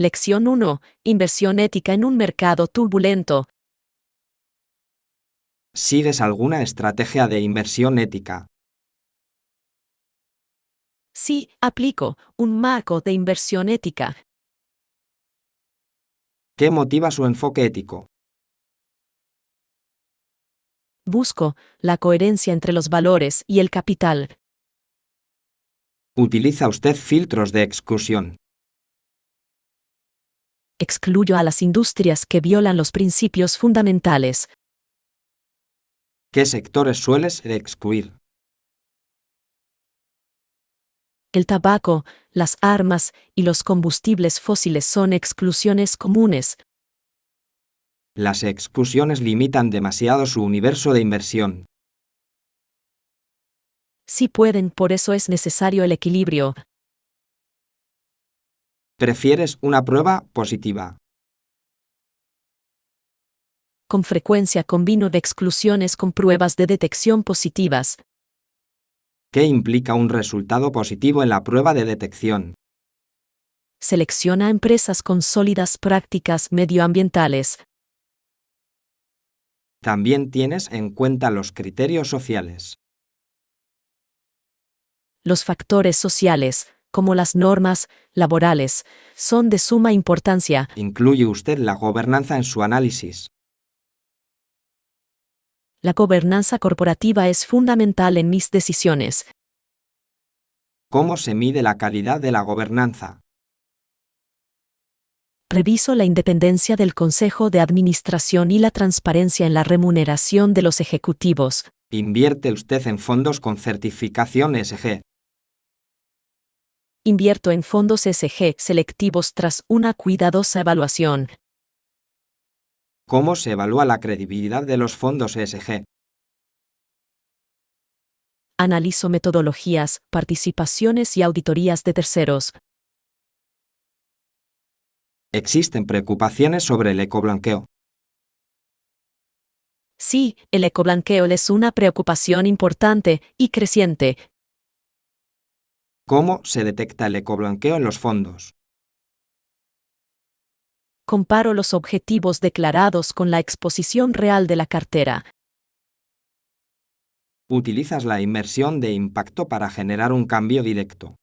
Lección 1. Inversión ética en un mercado turbulento. ¿Sigues alguna estrategia de inversión ética? Sí, aplico un marco de inversión ética. ¿Qué motiva su enfoque ético? Busco la coherencia entre los valores y el capital. ¿Utiliza usted filtros de exclusión? Excluyo a las industrias que violan los principios fundamentales. ¿Qué sectores sueles excluir? El tabaco, las armas y los combustibles fósiles son exclusiones comunes. Las exclusiones limitan demasiado su universo de inversión. Sí pueden, por eso es necesario el equilibrio. ¿Prefieres una prueba positiva? Con frecuencia combino de exclusiones con pruebas de detección positivas. ¿Qué implica un resultado positivo en la prueba de detección? Selecciona empresas con sólidas prácticas medioambientales. También tienes en cuenta los criterios sociales. Los factores sociales, como las normas laborales, son de suma importancia. ¿Incluye usted la gobernanza en su análisis? La gobernanza corporativa es fundamental en mis decisiones. ¿Cómo se mide la calidad de la gobernanza? Reviso la independencia del Consejo de Administración y la transparencia en la remuneración de los ejecutivos. ¿Invierte usted en fondos con certificación ESG? Invierto en fondos ESG selectivos tras una cuidadosa evaluación. ¿Cómo se evalúa la credibilidad de los fondos ESG? Analizo metodologías, participaciones y auditorías de terceros. Existen preocupaciones sobre el ecoblanqueo. Sí, el ecoblanqueo es una preocupación importante y creciente. ¿Cómo se detecta el ecoblanqueo en los fondos? Comparo los objetivos declarados con la exposición real de la cartera. ¿Utilizas la inversión de impacto para generar un cambio directo?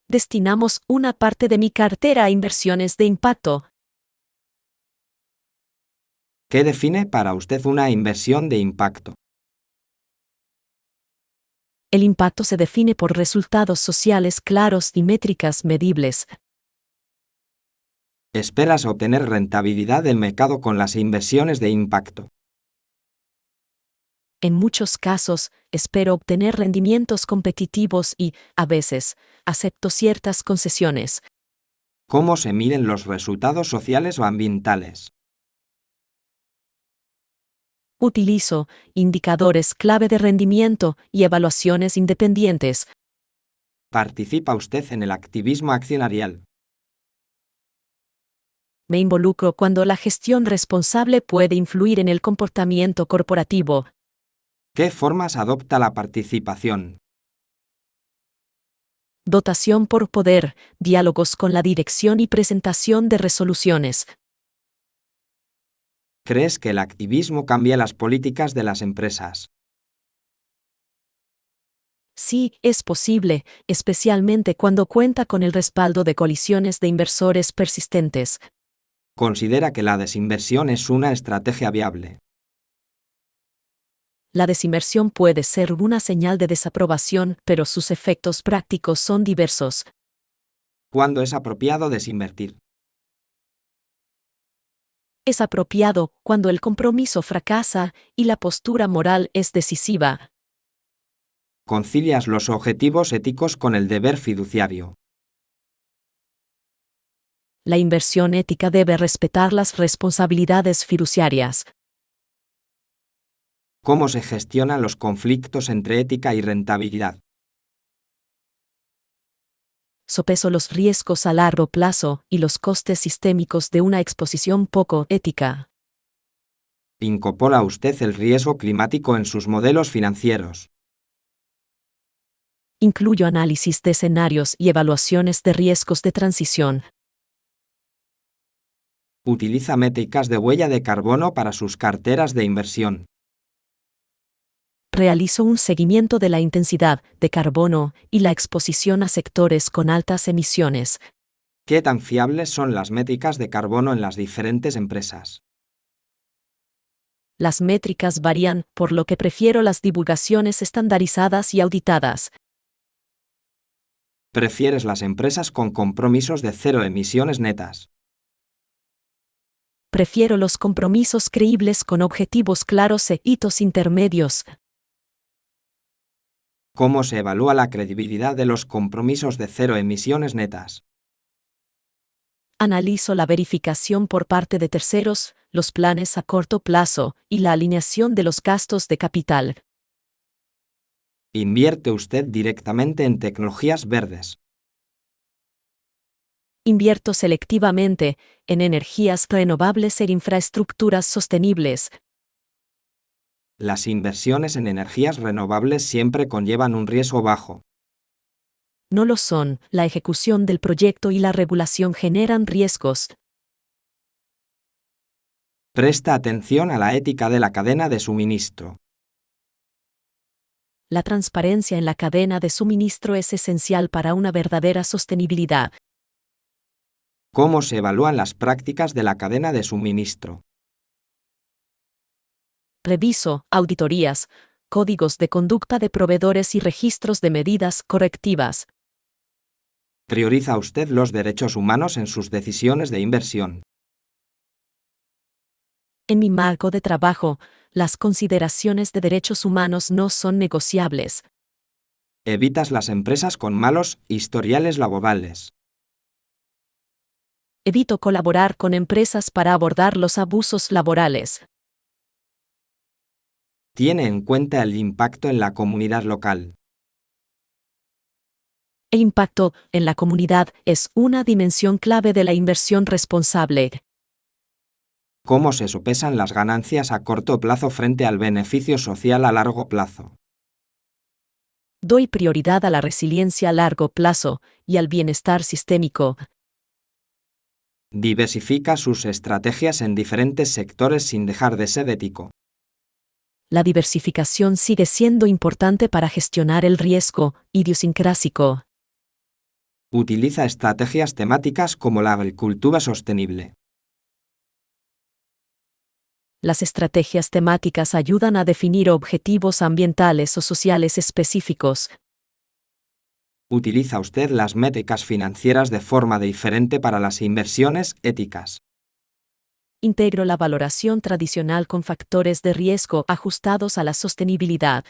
Destinamos una parte de mi cartera a inversiones de impacto. ¿Qué define para usted una inversión de impacto? El impacto se define por resultados sociales claros y métricas medibles. ¿Esperas obtener rentabilidad del mercado con las inversiones de impacto? En muchos casos, espero obtener rendimientos competitivos y, a veces, acepto ciertas concesiones. ¿Cómo se miden los resultados sociales o ambientales? Utilizo indicadores clave de rendimiento y evaluaciones independientes. ¿Participa usted en el activismo accionarial? Me involucro cuando la gestión responsable puede influir en el comportamiento corporativo. ¿Qué formas adopta la participación? Dotación por poder, diálogos con la dirección y presentación de resoluciones. ¿Crees que el activismo cambia las políticas de las empresas? Sí, es posible, especialmente cuando cuenta con el respaldo de coaliciones de inversores persistentes. ¿Considera que la desinversión es una estrategia viable? La desinversión puede ser una señal de desaprobación, pero sus efectos prácticos son diversos. ¿Cuándo es apropiado desinvertir? Es apropiado cuando el compromiso fracasa y la postura moral es decisiva. ¿Concilias los objetivos éticos con el deber fiduciario? La inversión ética debe respetar las responsabilidades fiduciarias. ¿Cómo se gestionan los conflictos entre ética y rentabilidad? Sopeso los riesgos a largo plazo y los costes sistémicos de una exposición poco ética. ¿Incorpora usted el riesgo climático en sus modelos financieros? Incluyo análisis de escenarios y evaluaciones de riesgos de transición. Utiliza métricas de huella de carbono para sus carteras de inversión. Realizo un seguimiento de la intensidad de carbono y la exposición a sectores con altas emisiones. ¿Qué tan fiables son las métricas de carbono en las diferentes empresas? Las métricas varían, por lo que prefiero las divulgaciones estandarizadas y auditadas. ¿Prefieres las empresas con compromisos de cero emisiones netas? Prefiero los compromisos creíbles con objetivos claros e hitos intermedios. ¿Cómo se evalúa la credibilidad de los compromisos de cero emisiones netas? Analizo la verificación por parte de terceros, los planes a corto plazo y la alineación de los gastos de capital. ¿Invierte usted directamente en tecnologías verdes? Invierto selectivamente en energías renovables e infraestructuras sostenibles. Las inversiones en energías renovables siempre conllevan un riesgo bajo. No lo son, la ejecución del proyecto y la regulación generan riesgos. Presta atención a la ética de la cadena de suministro. La transparencia en la cadena de suministro es esencial para una verdadera sostenibilidad. ¿Cómo se evalúan las prácticas de la cadena de suministro? Reviso auditorías, códigos de conducta de proveedores y registros de medidas correctivas. ¿Prioriza usted los derechos humanos en sus decisiones de inversión? En mi marco de trabajo, las consideraciones de derechos humanos no son negociables. ¿Evitas las empresas con malos historiales laborales? Evito colaborar con empresas para abordar los abusos laborales. ¿Tiene en cuenta el impacto en la comunidad local? El impacto en la comunidad es una dimensión clave de la inversión responsable. ¿Cómo se sopesan las ganancias a corto plazo frente al beneficio social a largo plazo? Doy prioridad a la resiliencia a largo plazo y al bienestar sistémico. Diversifica sus estrategias en diferentes sectores sin dejar de ser ético. La diversificación sigue siendo importante para gestionar el riesgo idiosincrásico. Utiliza estrategias temáticas como la agricultura sostenible. Las estrategias temáticas ayudan a definir objetivos ambientales o sociales específicos. ¿Utiliza usted las métricas financieras de forma diferente para las inversiones éticas? Integro la valoración tradicional con factores de riesgo ajustados a la sostenibilidad.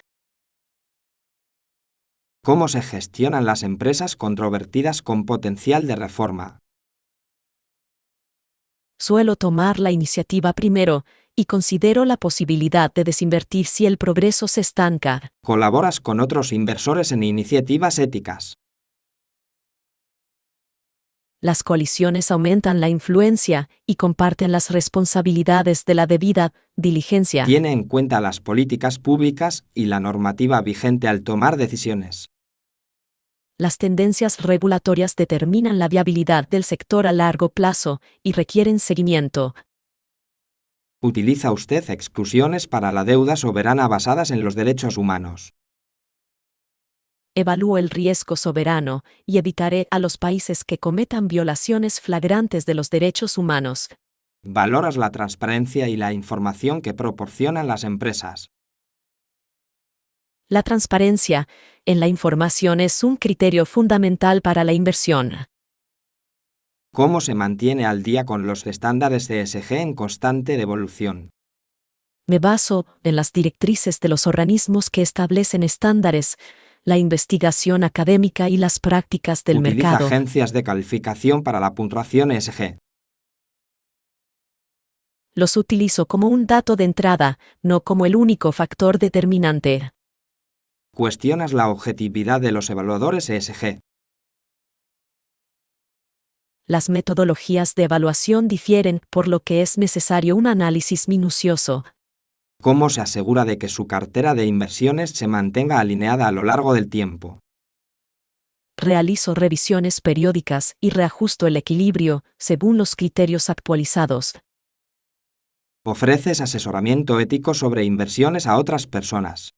¿Cómo se gestionan las empresas controvertidas con potencial de reforma? Suelo tomar la iniciativa primero y considero la posibilidad de desinvertir si el progreso se estanca. ¿Colaboras con otros inversores en iniciativas éticas? Las coaliciones aumentan la influencia y comparten las responsabilidades de la debida diligencia. Tiene en cuenta las políticas públicas y la normativa vigente al tomar decisiones. Las tendencias regulatorias determinan la viabilidad del sector a largo plazo y requieren seguimiento. ¿Utiliza usted exclusiones para la deuda soberana basadas en los derechos humanos? Evalúo el riesgo soberano y evitaré a los países que cometan violaciones flagrantes de los derechos humanos. ¿Valoras la transparencia y la información que proporcionan las empresas? La transparencia en la información es un criterio fundamental para la inversión. ¿Cómo se mantiene al día con los estándares ESG en constante evolución? Me baso en las directrices de los organismos que establecen estándares, la investigación académica y las prácticas del Utiliza mercado. agencias de calificación para la puntuación ESG. Los utilizo como un dato de entrada, no como el único factor determinante. Cuestionas la objetividad de los evaluadores ESG. Las metodologías de evaluación difieren, por lo que es necesario un análisis minucioso. ¿Cómo se asegura de que su cartera de inversiones se mantenga alineada a lo largo del tiempo? Realizo revisiones periódicas y reajusto el equilibrio según los criterios actualizados. Ofreces asesoramiento ético sobre inversiones a otras personas.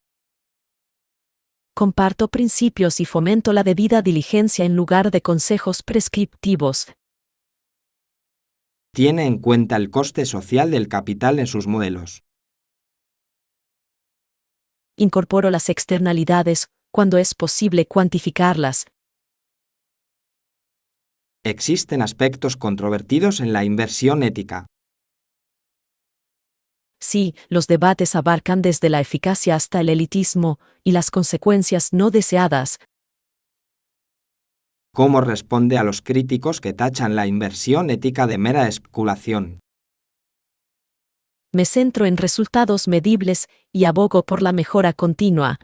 Comparto principios y fomento la debida diligencia en lugar de consejos prescriptivos. Tiene en cuenta el coste social del capital en sus modelos. Incorporo las externalidades cuando es posible cuantificarlas. Existen aspectos controvertidos en la inversión ética. Sí, los debates abarcan desde la eficacia hasta el elitismo y las consecuencias no deseadas. ¿Cómo responde a los críticos que tachan la inversión ética de mera especulación? Me centro en resultados medibles y abogo por la mejora continua.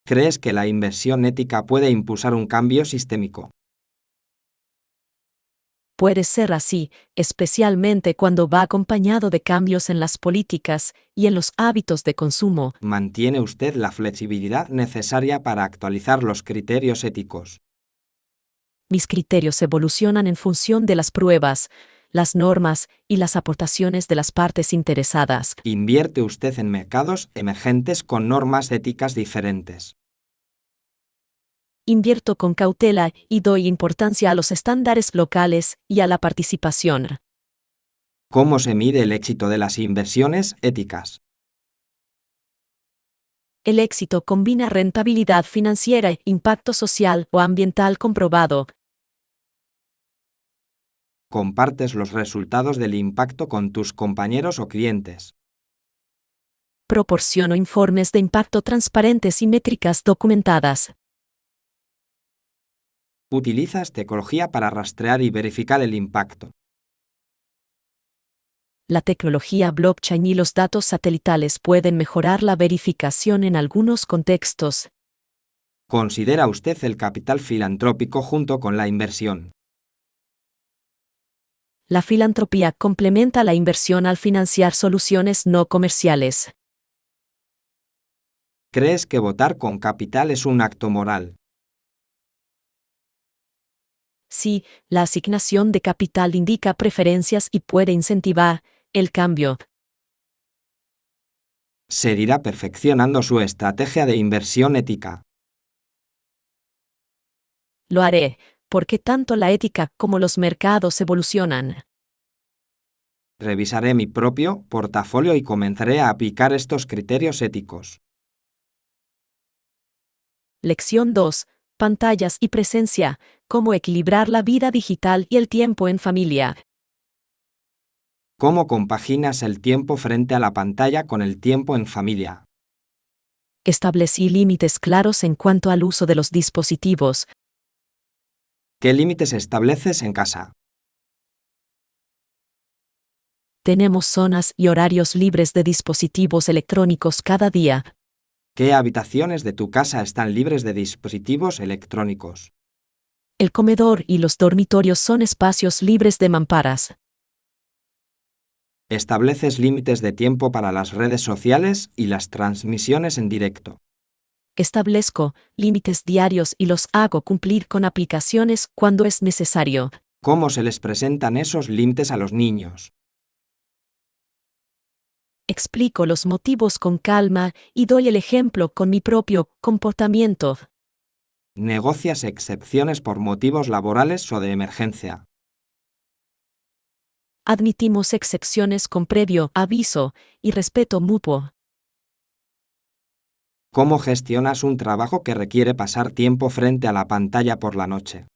¿Crees que la inversión ética puede impulsar un cambio sistémico? Puede ser así, especialmente cuando va acompañado de cambios en las políticas y en los hábitos de consumo. ¿Mantiene usted la flexibilidad necesaria para actualizar los criterios éticos? Mis criterios evolucionan en función de las pruebas, las normas y las aportaciones de las partes interesadas. ¿Invierte usted en mercados emergentes con normas éticas diferentes? Invierto con cautela y doy importancia a los estándares locales y a la participación. ¿Cómo se mide el éxito de las inversiones éticas? El éxito combina rentabilidad financiera, impacto social o ambiental comprobado. ¿Compartes los resultados del impacto con tus compañeros o clientes? Proporciono informes de impacto transparentes y métricas documentadas. ¿Utilizas tecnología para rastrear y verificar el impacto? La tecnología blockchain y los datos satelitales pueden mejorar la verificación en algunos contextos. ¿Considera usted el capital filantrópico junto con la inversión? La filantropía complementa la inversión al financiar soluciones no comerciales. ¿Crees que votar con capital es un acto moral? Sí, la asignación de capital indica preferencias y puede incentivar el cambio. Seguirá perfeccionando su estrategia de inversión ética. Lo haré, porque tanto la ética como los mercados evolucionan. Revisaré mi propio portafolio y comenzaré a aplicar estos criterios éticos. Lección 2. Pantallas y presencia. Cómo equilibrar la vida digital y el tiempo en familia. ¿Cómo compaginas el tiempo frente a la pantalla con el tiempo en familia? Establecí límites claros en cuanto al uso de los dispositivos. ¿Qué límites estableces en casa? Tenemos zonas y horarios libres de dispositivos electrónicos cada día. ¿Qué habitaciones de tu casa están libres de dispositivos electrónicos? El comedor y los dormitorios son espacios libres de mamparas. ¿Estableces límites de tiempo para las redes sociales y las transmisiones en directo? Establezco límites diarios y los hago cumplir con aplicaciones cuando es necesario. ¿Cómo se les presentan esos límites a los niños? Explico los motivos con calma y doy el ejemplo con mi propio comportamiento. ¿Negocias excepciones por motivos laborales o de emergencia? Admitimos excepciones con previo aviso y respeto mutuo. ¿Cómo gestionas un trabajo que requiere pasar tiempo frente a la pantalla por la noche?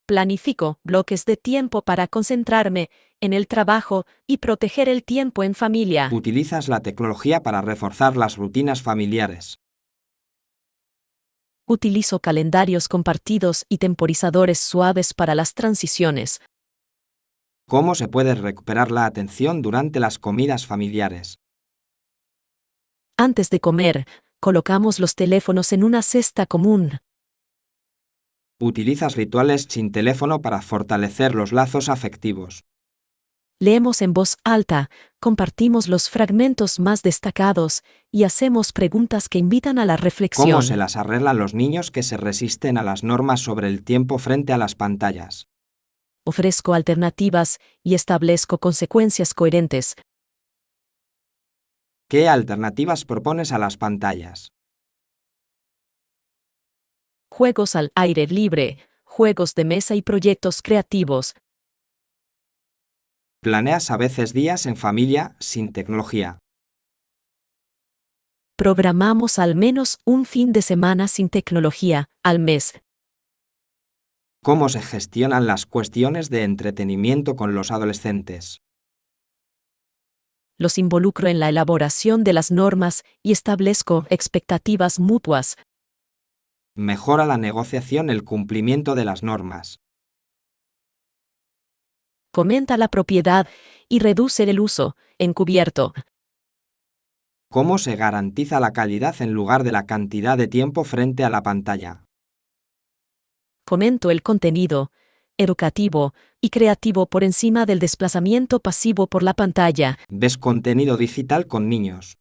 Planifico bloques de tiempo para concentrarme en el trabajo y proteger el tiempo en familia. ¿Utilizas la tecnología para reforzar las rutinas familiares? Utilizo calendarios compartidos y temporizadores suaves para las transiciones. ¿Cómo se puede recuperar la atención durante las comidas familiares? Antes de comer, colocamos los teléfonos en una cesta común. ¿Utilizas rituales sin teléfono para fortalecer los lazos afectivos? Leemos en voz alta, compartimos los fragmentos más destacados y hacemos preguntas que invitan a la ¿Cómo reflexión. se las arreglan los niños que se resisten a las normas sobre el tiempo frente a las pantallas? Ofrezco alternativas y establezco consecuencias coherentes. ¿Qué alternativas propones a las pantallas? Juegos al aire libre, juegos de mesa y proyectos creativos. ¿Planeas a veces días en familia sin tecnología? Programamos al menos un fin de semana sin tecnología al mes. ¿Cómo se gestionan las cuestiones de entretenimiento con los adolescentes? Los involucro en la elaboración de las normas y establezco expectativas mutuas. Mejora la negociación el cumplimiento de las normas. Fomenta la propiedad y reduce el uso encubierto. ¿Cómo se garantiza la calidad en lugar de la cantidad de tiempo frente a la pantalla? Fomento el contenido educativo y creativo por encima del desplazamiento pasivo por la pantalla. ¿Ves contenido digital con niños?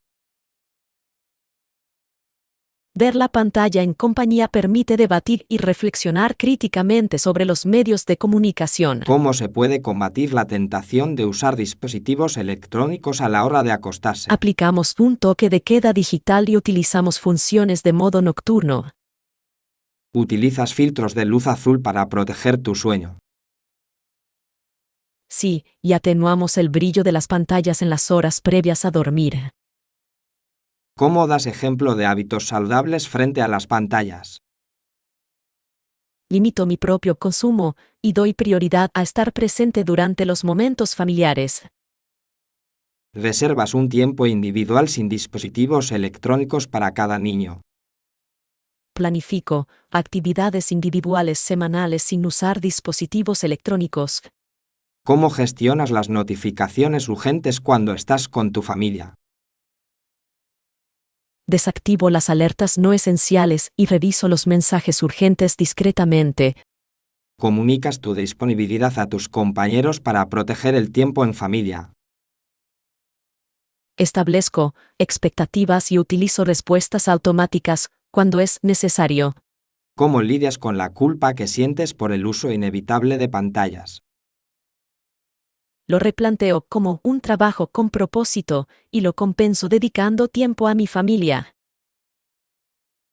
Ver la pantalla en compañía permite debatir y reflexionar críticamente sobre los medios de comunicación. ¿Cómo se puede combatir la tentación de usar dispositivos electrónicos a la hora de acostarse? Aplicamos un toque de queda digital y utilizamos funciones de modo nocturno. ¿Utilizas filtros de luz azul para proteger tu sueño? Sí, y atenuamos el brillo de las pantallas en las horas previas a dormir. ¿Cómo das ejemplo de hábitos saludables frente a las pantallas? Limito mi propio consumo y doy prioridad a estar presente durante los momentos familiares. Reservas un tiempo individual sin dispositivos electrónicos para cada niño. Planifico actividades individuales semanales sin usar dispositivos electrónicos. ¿Cómo gestionas las notificaciones urgentes cuando estás con tu familia? Desactivo las alertas no esenciales y reviso los mensajes urgentes discretamente. ¿Comunicas tu disponibilidad a tus compañeros para proteger el tiempo en familia? Establezco expectativas y utilizo respuestas automáticas cuando es necesario. ¿Cómo lidias con la culpa que sientes por el uso inevitable de pantallas? Lo replanteo como un trabajo con propósito y lo compenso dedicando tiempo a mi familia.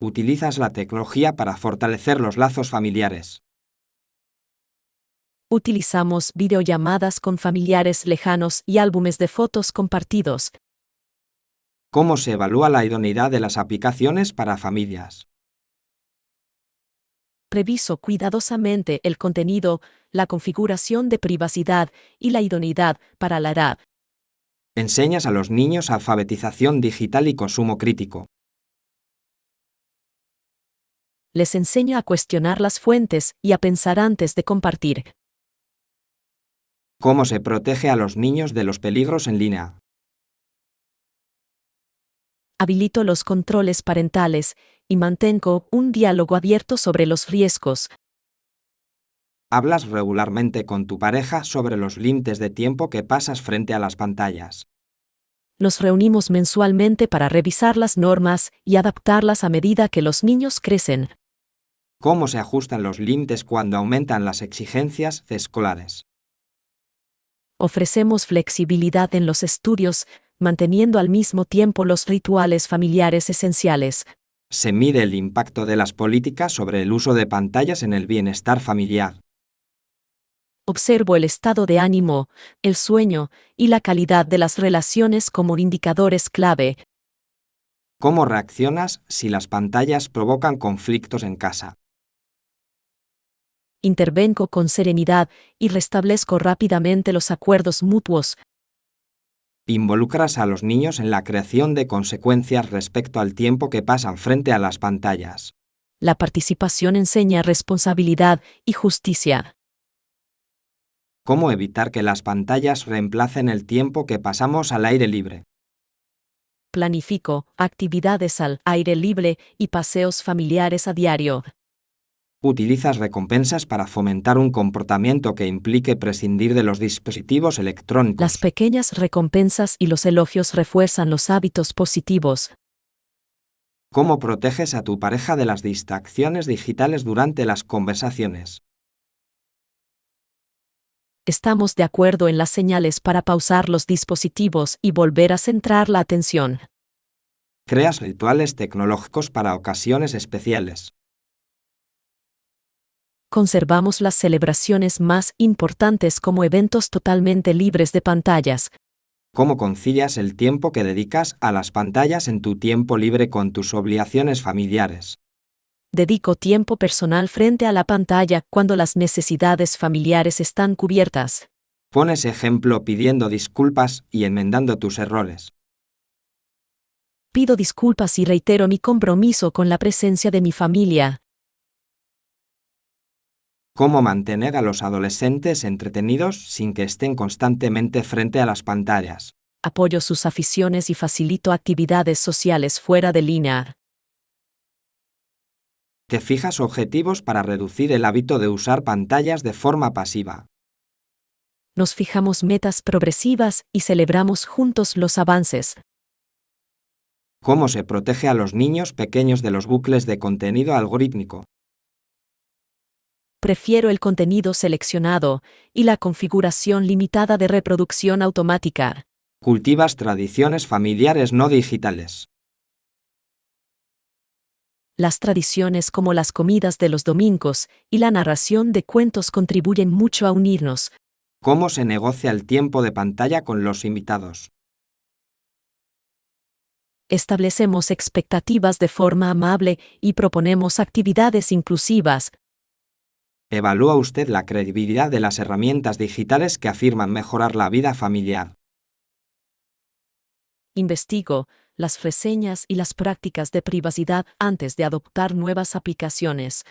¿Utilizas la tecnología para fortalecer los lazos familiares? Utilizamos videollamadas con familiares lejanos y álbumes de fotos compartidos. ¿Cómo se evalúa la idoneidad de las aplicaciones para familias? Reviso cuidadosamente el contenido, la configuración de privacidad y la idoneidad para la edad. Enseñas a los niños alfabetización digital y consumo crítico. Les enseño a cuestionar las fuentes y a pensar antes de compartir. ¿Cómo se protege a los niños de los peligros en línea? Habilito los controles parentales y mantengo un diálogo abierto sobre los riesgos. ¿Hablas regularmente con tu pareja sobre los límites de tiempo que pasas frente a las pantallas? Nos reunimos mensualmente para revisar las normas y adaptarlas a medida que los niños crecen. ¿Cómo se ajustan los límites cuando aumentan las exigencias escolares? Ofrecemos flexibilidad en los estudios, manteniendo al mismo tiempo los rituales familiares esenciales. Se mide el impacto de las políticas sobre el uso de pantallas en el bienestar familiar. Observo el estado de ánimo, el sueño y la calidad de las relaciones como indicadores clave. ¿Cómo reaccionas si las pantallas provocan conflictos en casa? Intervengo con serenidad y restablezco rápidamente los acuerdos mutuos. Involucras a los niños en la creación de consecuencias respecto al tiempo que pasan frente a las pantallas. La participación enseña responsabilidad y justicia. ¿Cómo evitar que las pantallas reemplacen el tiempo que pasamos al aire libre? Planifico actividades al aire libre y paseos familiares a diario. Utilizas recompensas para fomentar un comportamiento que implique prescindir de los dispositivos electrónicos. Las pequeñas recompensas y los elogios refuerzan los hábitos positivos. ¿Cómo proteges a tu pareja de las distracciones digitales durante las conversaciones? Estamos de acuerdo en las señales para pausar los dispositivos y volver a centrar la atención. Creas rituales tecnológicos para ocasiones especiales. Conservamos las celebraciones más importantes como eventos totalmente libres de pantallas. ¿Cómo concilias el tiempo que dedicas a las pantallas en tu tiempo libre con tus obligaciones familiares? Dedico tiempo personal frente a la pantalla cuando las necesidades familiares están cubiertas. Pones ejemplo pidiendo disculpas y enmendando tus errores. Pido disculpas y reitero mi compromiso con la presencia de mi familia. ¿Cómo mantener a los adolescentes entretenidos sin que estén constantemente frente a las pantallas? Apoyo sus aficiones y facilito actividades sociales fuera de línea. Te fijas objetivos para reducir el hábito de usar pantallas de forma pasiva. Nos fijamos metas progresivas y celebramos juntos los avances. ¿Cómo se protege a los niños pequeños de los bucles de contenido algorítmico? Prefiero el contenido seleccionado y la configuración limitada de reproducción automática. Cultivas tradiciones familiares no digitales. Las tradiciones como las comidas de los domingos y la narración de cuentos contribuyen mucho a unirnos. ¿Cómo se negocia el tiempo de pantalla con los invitados? Establecemos expectativas de forma amable y proponemos actividades inclusivas. ¿Evalúa usted la credibilidad de las herramientas digitales que afirman mejorar la vida familiar? Investigo las reseñas y las prácticas de privacidad antes de adoptar nuevas aplicaciones.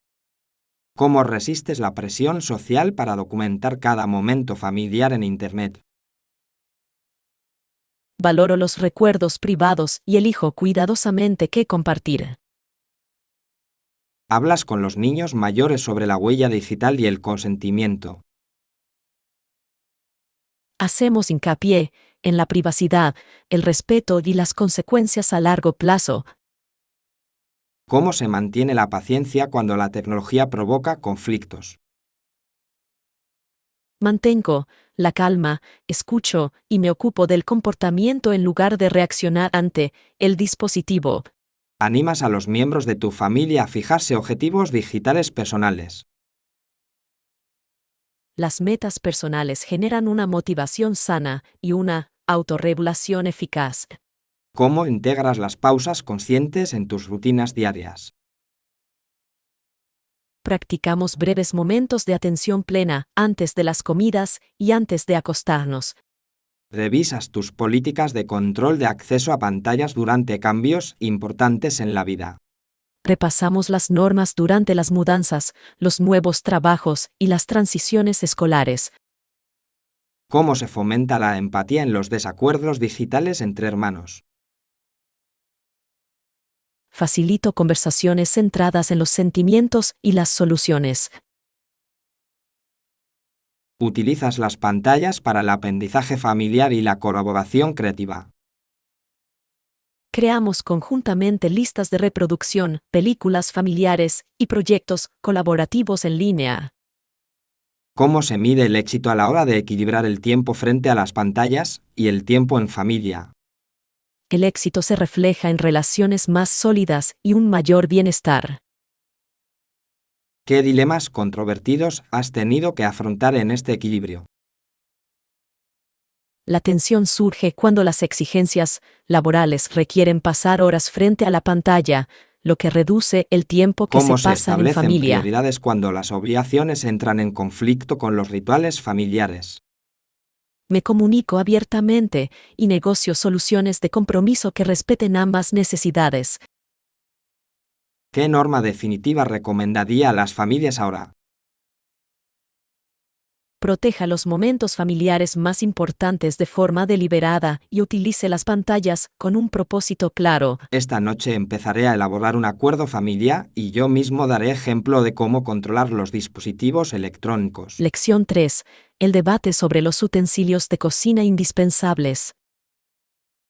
¿Cómo resistes la presión social para documentar cada momento familiar en Internet? Valoro los recuerdos privados y elijo cuidadosamente qué compartir. Hablas con los niños mayores sobre la huella digital y el consentimiento. Hacemos hincapié en la privacidad, el respeto y las consecuencias a largo plazo. ¿Cómo se mantiene la paciencia cuando la tecnología provoca conflictos? Mantengo la calma, escucho y me ocupo del comportamiento en lugar de reaccionar ante el dispositivo. Animas a los miembros de tu familia a fijarse objetivos digitales personales. Las metas personales generan una motivación sana y una autorregulación eficaz. ¿Cómo integras las pausas conscientes en tus rutinas diarias? Practicamos breves momentos de atención plena antes de las comidas y antes de acostarnos. Revisas tus políticas de control de acceso a pantallas durante cambios importantes en la vida. Repasamos las normas durante las mudanzas, los nuevos trabajos y las transiciones escolares. ¿Cómo se fomenta la empatía en los desacuerdos digitales entre hermanos? Facilito conversaciones centradas en los sentimientos y las soluciones. Utilizas las pantallas para el aprendizaje familiar y la colaboración creativa. Creamos conjuntamente listas de reproducción, películas familiares y proyectos colaborativos en línea. ¿Cómo se mide el éxito a la hora de equilibrar el tiempo frente a las pantallas y el tiempo en familia? El éxito se refleja en relaciones más sólidas y un mayor bienestar. ¿Qué dilemas controvertidos has tenido que afrontar en este equilibrio? La tensión surge cuando las exigencias laborales requieren pasar horas frente a la pantalla, lo que reduce el tiempo que se ¿Cómo se pasan en establecen familia. prioridades cuando las obligaciones entran en conflicto con los rituales familiares? Me comunico abiertamente y negocio soluciones de compromiso que respeten ambas necesidades. ¿Qué norma definitiva recomendaría a las familias ahora? Proteja los momentos familiares más importantes de forma deliberada y utilice las pantallas con un propósito claro. Esta noche empezaré a elaborar un acuerdo familiar y yo mismo daré ejemplo de cómo controlar los dispositivos electrónicos. Lección 3. El debate sobre los utensilios de cocina indispensables.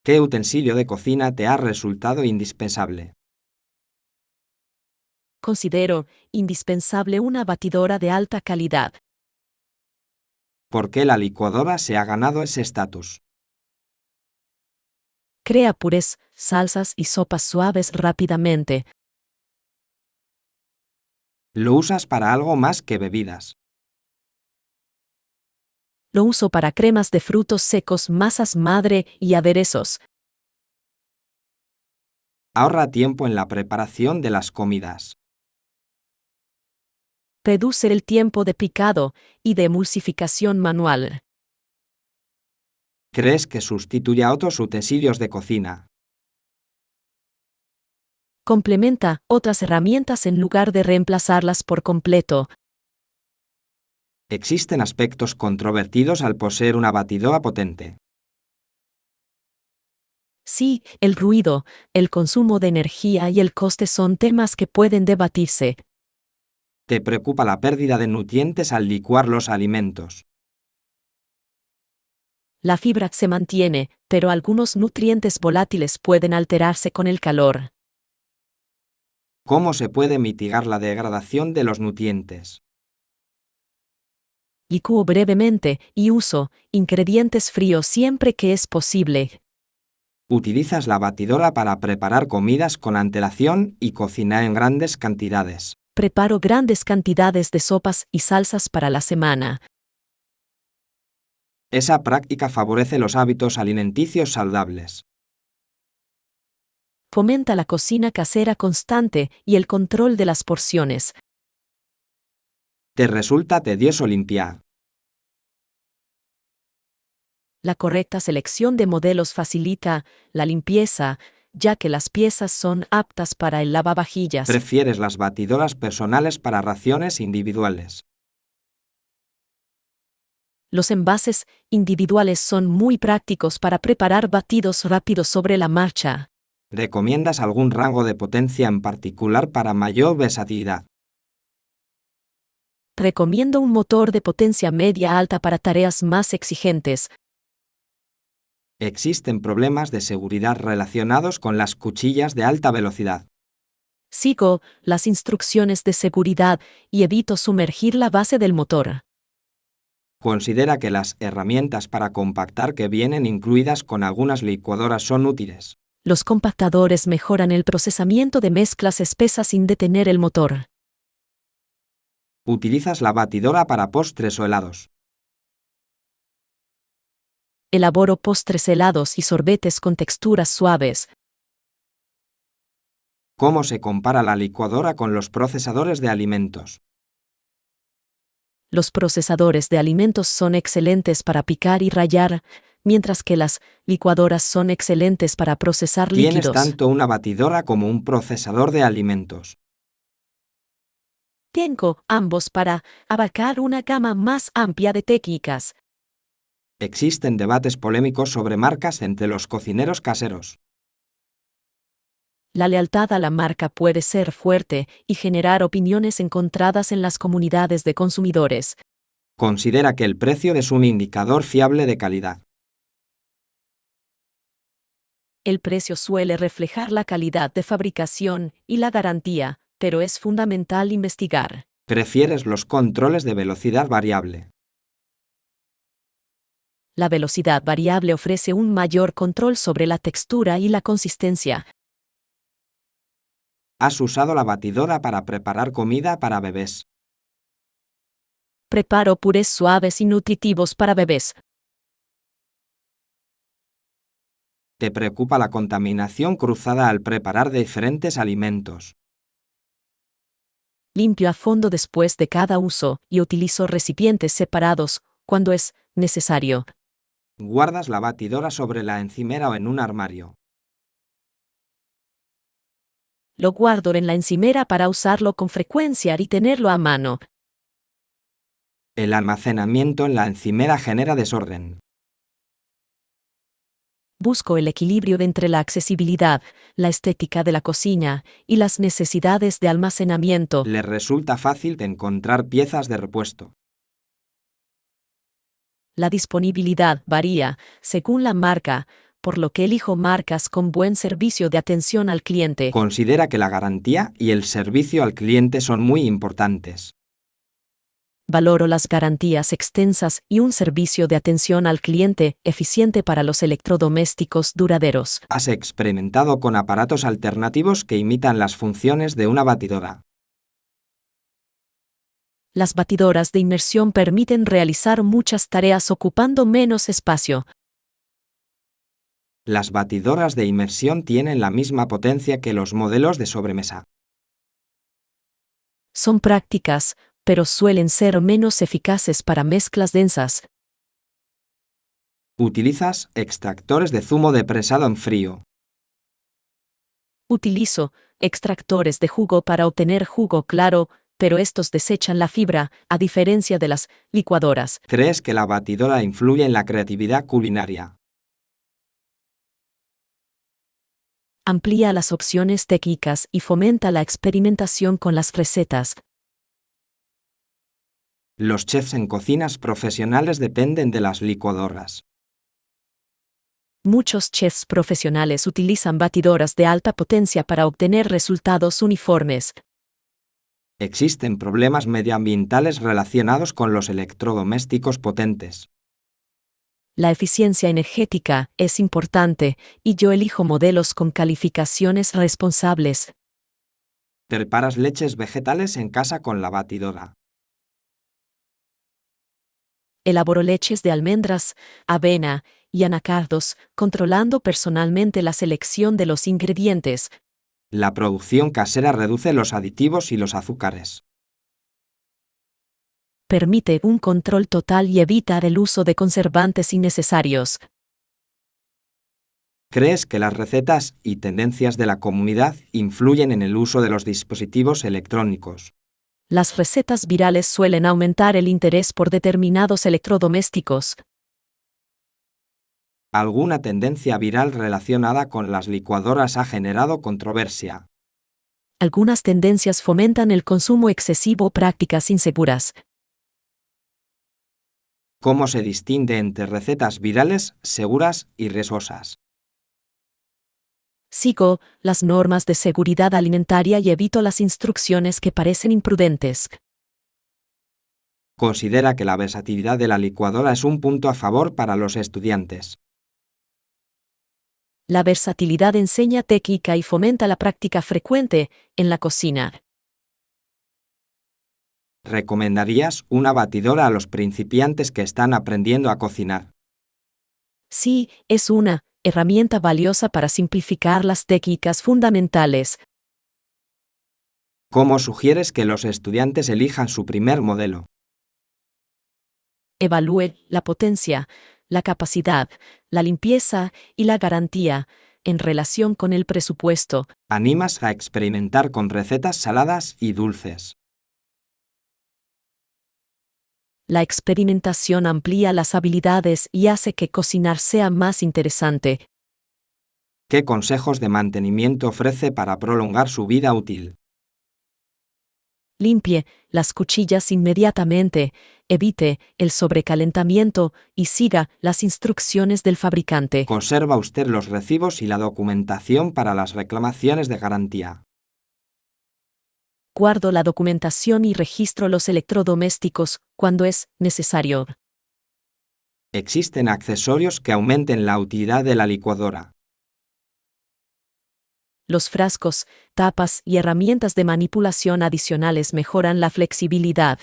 ¿Qué utensilio de cocina te ha resultado indispensable? Considero indispensable una batidora de alta calidad. ¿Por qué la licuadora se ha ganado ese estatus? Crea purés, salsas y sopas suaves rápidamente. ¿Lo usas para algo más que bebidas? Lo uso para cremas de frutos secos, masas madre y aderezos. Ahorra tiempo en la preparación de las comidas. Reduce el tiempo de picado y de emulsificación manual. ¿Crees que sustituye a otros utensilios de cocina? Complementa otras herramientas en lugar de reemplazarlas por completo. Existen aspectos controvertidos al poseer una batidora potente. Sí, el ruido, el consumo de energía y el coste son temas que pueden debatirse. ¿Te preocupa la pérdida de nutrientes al licuar los alimentos? La fibra se mantiene, pero algunos nutrientes volátiles pueden alterarse con el calor. ¿Cómo se puede mitigar la degradación de los nutrientes? Licúo brevemente y uso ingredientes fríos siempre que es posible. Utilizas la batidora para preparar comidas con antelación y cocinar en grandes cantidades. Preparo grandes cantidades de sopas y salsas para la semana. Esa práctica favorece los hábitos alimenticios saludables. Fomenta la cocina casera constante y el control de las porciones. ¿Te resulta tedioso limpiar? La correcta selección de modelos facilita la limpieza, ya que las piezas son aptas para el lavavajillas. ¿Prefieres las batidoras personales para raciones individuales? Los envases individuales son muy prácticos para preparar batidos rápidos sobre la marcha. ¿Recomiendas algún rango de potencia en particular para mayor versatilidad? Recomiendo un motor de potencia media-alta para tareas más exigentes. Existen problemas de seguridad relacionados con las cuchillas de alta velocidad. Sigo las instrucciones de seguridad y evito sumergir la base del motor. Considera que las herramientas para compactar que vienen incluidas con algunas licuadoras son útiles. Los compactadores mejoran el procesamiento de mezclas espesas sin detener el motor. ¿Utilizas la batidora para postres o helados? Elaboro postres helados y sorbetes con texturas suaves. ¿Cómo se compara la licuadora con los procesadores de alimentos? Los procesadores de alimentos son excelentes para picar y rallar, mientras que las licuadoras son excelentes para procesar Tienes líquidos. tanto una batidora como un procesador de alimentos. Tengo ambos para abarcar una gama más amplia de técnicas. Existen debates polémicos sobre marcas entre los cocineros caseros. La lealtad a la marca puede ser fuerte y generar opiniones encontradas en las comunidades de consumidores. Considera que el precio es un indicador fiable de calidad. El precio suele reflejar la calidad de fabricación y la garantía, pero es fundamental investigar. ¿Prefieres los controles de velocidad variable? La velocidad variable ofrece un mayor control sobre la textura y la consistencia. ¿Has usado la batidora para preparar comida para bebés? Preparo purés suaves y nutritivos para bebés. ¿Te preocupa la contaminación cruzada al preparar diferentes alimentos? Limpio a fondo después de cada uso y utilizo recipientes separados cuando es necesario. ¿Guardas la batidora sobre la encimera o en un armario? Lo guardo en la encimera para usarlo con frecuencia y tenerlo a mano. El almacenamiento en la encimera genera desorden. Busco el equilibrio entre la accesibilidad, la estética de la cocina y las necesidades de almacenamiento. Le resulta fácil de encontrar piezas de repuesto. La disponibilidad varía según la marca, por lo que elijo marcas con buen servicio de atención al cliente. Considera que la garantía y el servicio al cliente son muy importantes. Valoro las garantías extensas y un servicio de atención al cliente eficiente para los electrodomésticos duraderos. ¿Has experimentado con aparatos alternativos que imitan las funciones de una batidora? Las batidoras de inmersión permiten realizar muchas tareas ocupando menos espacio. Las batidoras de inmersión tienen la misma potencia que los modelos de sobremesa. Son prácticas, pero suelen ser menos eficaces para mezclas densas. ¿Utilizas extractores de zumo de presado en frío? Utilizo extractores de jugo para obtener jugo claro, pero estos desechan la fibra, a diferencia de las licuadoras. ¿Crees que la batidora influye en la creatividad culinaria? Amplía las opciones técnicas y fomenta la experimentación con las recetas. Los chefs en cocinas profesionales dependen de las licuadoras. Muchos chefs profesionales utilizan batidoras de alta potencia para obtener resultados uniformes. Existen problemas medioambientales relacionados con los electrodomésticos potentes. La eficiencia energética es importante y yo elijo modelos con calificaciones responsables. ¿Preparas leches vegetales en casa con la batidora? Elaboro leches de almendras, avena y anacardos, controlando personalmente la selección de los ingredientes. La producción casera reduce los aditivos y los azúcares. Permite un control total y evita el uso de conservantes innecesarios. ¿Crees que las recetas y tendencias de la comunidad influyen en el uso de los dispositivos electrónicos? Las recetas virales suelen aumentar el interés por determinados electrodomésticos. Alguna tendencia viral relacionada con las licuadoras ha generado controversia. Algunas tendencias fomentan el consumo excesivo o prácticas inseguras. ¿Cómo se distingue entre recetas virales, seguras y riesgosas? Sigo las normas de seguridad alimentaria y evito las instrucciones que parecen imprudentes. Considera que la versatilidad de la licuadora es un punto a favor para los estudiantes. La versatilidad enseña técnica y fomenta la práctica frecuente en la cocina. ¿Recomendarías una batidora a los principiantes que están aprendiendo a cocinar? Sí, es una herramienta valiosa para simplificar las técnicas fundamentales. ¿Cómo sugieres que los estudiantes elijan su primer modelo? Evalúe la potencia, la capacidad, la limpieza y la garantía en relación con el presupuesto. ¿Animas a experimentar con recetas saladas y dulces? La experimentación amplía las habilidades y hace que cocinar sea más interesante. ¿Qué consejos de mantenimiento ofrece para prolongar su vida útil? Limpie las cuchillas inmediatamente, evite el sobrecalentamiento y siga las instrucciones del fabricante. ¿Conserva usted los recibos y la documentación para las reclamaciones de garantía? Guardo la documentación y registro los electrodomésticos cuando es necesario. ¿Existen accesorios que aumenten la utilidad de la licuadora? Los frascos, tapas y herramientas de manipulación adicionales mejoran la flexibilidad.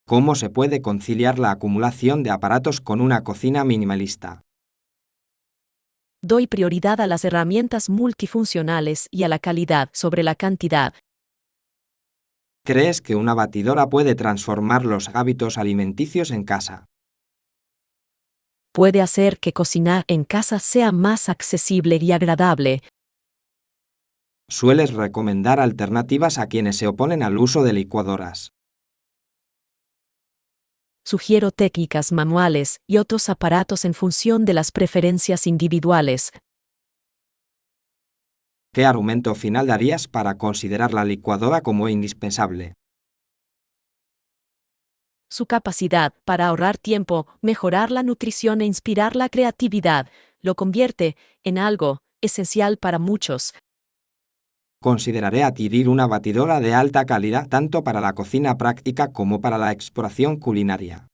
¿Cómo se puede conciliar la acumulación de aparatos con una cocina minimalista? Doy prioridad a las herramientas multifuncionales y a la calidad sobre la cantidad. ¿Crees que una batidora puede transformar los hábitos alimenticios en casa? Puede hacer que cocinar en casa sea más accesible y agradable. ¿Sueles recomendar alternativas a quienes se oponen al uso de licuadoras? Sugiero técnicas manuales y otros aparatos en función de las preferencias individuales. ¿Qué argumento final darías para considerar la licuadora como indispensable? Su capacidad para ahorrar tiempo, mejorar la nutrición e inspirar la creatividad lo convierte en algo esencial para muchos. Consideraré adquirir una batidora de alta calidad tanto para la cocina práctica como para la exploración culinaria.